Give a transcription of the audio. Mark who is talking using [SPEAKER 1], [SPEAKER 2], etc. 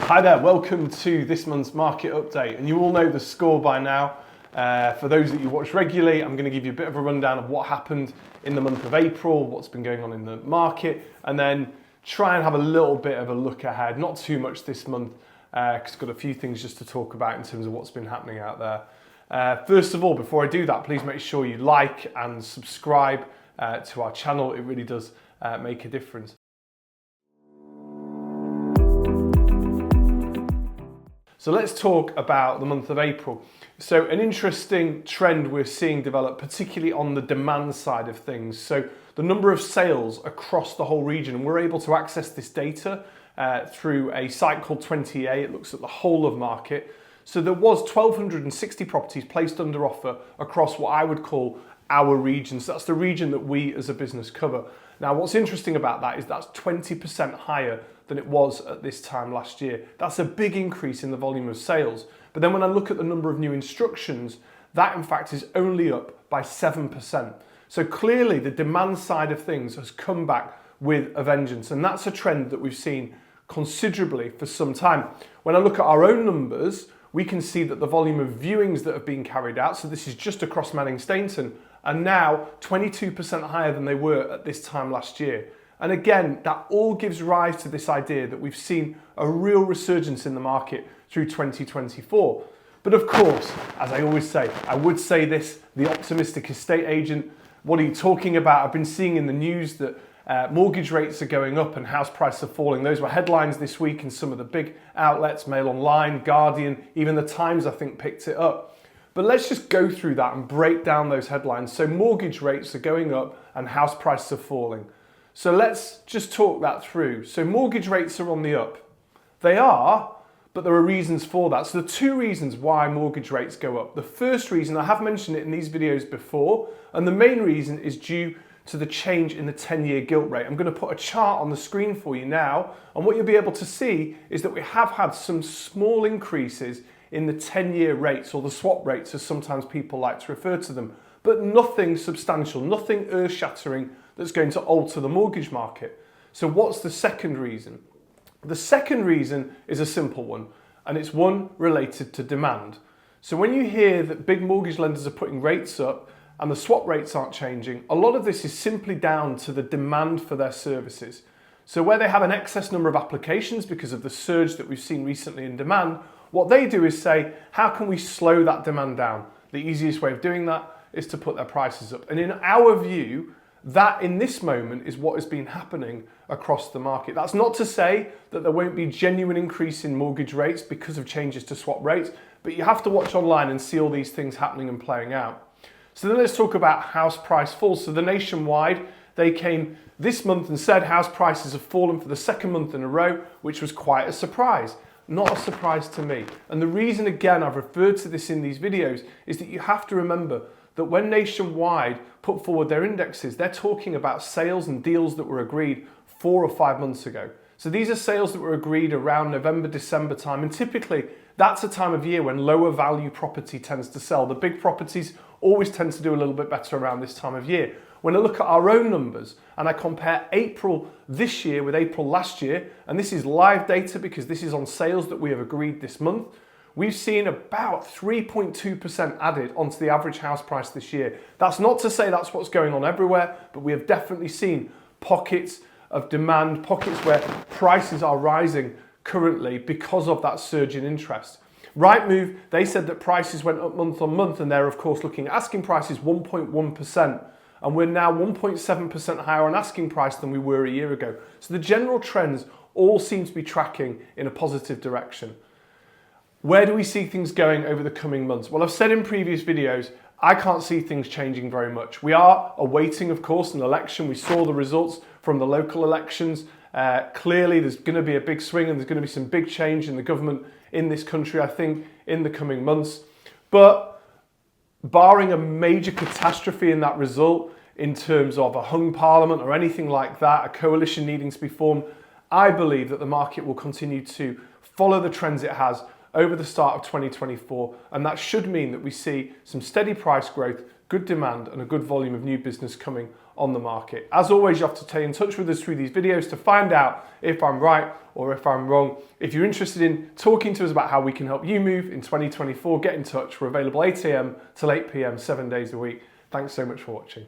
[SPEAKER 1] Hi there, welcome to this month's market update. And you all know the score by now. For those that you watch regularly, I'm going to give you a bit of a rundown of what happened in the month of April, what's been going on in the market, and then try and have a little bit of a look ahead. Not too much this month, because I've got a few things just to talk about in terms of what's been happening out there. First of all, before I do that, please make sure you like and subscribe to our channel. It really does make a difference. So let's talk about the month of April. So an interesting trend we're seeing develop, particularly on the demand side of things. So the number of sales across the whole region, and we're able to access this data through a site called 20A. It looks at the whole of market. So there was 1,260 properties placed under offer across what I would call our region. So that's the region that we as a business cover. Now, what's interesting about that is that's 20% higher than it was at this time last year. That's a big increase in the volume of sales. But then when I look at the number of new instructions, that in fact is only up by 7%. So clearly the demand side of things has come back with a vengeance. And that's a trend that we've seen considerably for some time. When I look at our own numbers, we can see that the volume of viewings that have been carried out, so this is just across Manning Stainton, are now 22% higher than they were at this time last year. And again, that all gives rise to this idea that we've seen a real resurgence in the market through 2024. But of course, as I always say, I would say this, the optimistic estate agent, what are you talking about? I've been seeing in the news that mortgage rates are going up and house prices are falling. Those were headlines this week in some of the big outlets, Mail Online, Guardian, even the Times I think picked it up. But let's just go through that and break down those headlines. So mortgage rates are going up and house prices are falling. So let's just talk that through. So mortgage rates are on the up. They are, but there are reasons for that. So the two reasons why mortgage rates go up. The first reason, I have mentioned it in these videos before, and the main reason is due to the change in the 10-year gilt rate. I'm going to put a chart on the screen for you now, and what you'll be able to see is that we have had some small increases in the 10-year rates, or the swap rates as sometimes people like to refer to them, but nothing substantial, nothing earth-shattering that's going to alter the mortgage market. So what's the second reason? The second reason is a simple one, and it's one related to demand. So when you hear that big mortgage lenders are putting rates up and the swap rates aren't changing, a lot of this is simply down to the demand for their services. So where they have an excess number of applications because of the surge that we've seen recently in demand, what they do is say, how can we slow that demand down? The easiest way of doing that is to put their prices up. And in our view, that in this moment is what has been happening across the market. That's not to say that there won't be genuine increase in mortgage rates because of changes to swap rates, but you have to watch online and see all these things happening and playing out. So then let's talk about house price falls. So the Nationwide, they came this month and said house prices have fallen for the second month in a row, which was quite a surprise. Not a surprise to me. And the reason, again, I've referred to this in these videos, is that you have to remember that when Nationwide put forward their indexes, they're talking about sales and deals that were agreed 4 or 5 months ago. So these are sales that were agreed around November, December time, and typically that's a time of year when lower value property tends to sell. The big properties always tend to do a little bit better around this time of year. When I look at our own numbers and I compare April this year with April last year, and this is live data because this is on sales that we have agreed this month, we've seen about 3.2% added onto the average house price this year. That's not to say that's what's going on everywhere, but we have definitely seen pockets of demand, pockets where prices are rising currently because of that surge in interest. Rightmove, they said that prices went up month on month, and they're of course looking at asking prices 1.1%. And we're now 1.7% higher on asking price than we were a year ago. So the general trends all seem to be tracking in a positive direction. Where do we see things going over the coming months? Well, I've said in previous videos, I can't see things changing very much. We are awaiting, of course, an election. We saw the results from the local elections. Clearly, there's going to be a big swing and there's going to be some big change in the government in this country, I think, in the coming months. But barring a major catastrophe in that result, in terms of a hung parliament or anything like that, a coalition needing to be formed, I believe that the market will continue to follow the trends it has over the start of 2024, and that should mean that we see some steady price growth good demand and a good volume of new business coming on the market. As always, you have to stay in touch with us through these videos to find out if I'm right or if I'm wrong. If you're interested in talking to us about how we can help you move in 2024, get in touch. We're available 8 AM till 8 PM, 7 days a week. Thanks so much for watching.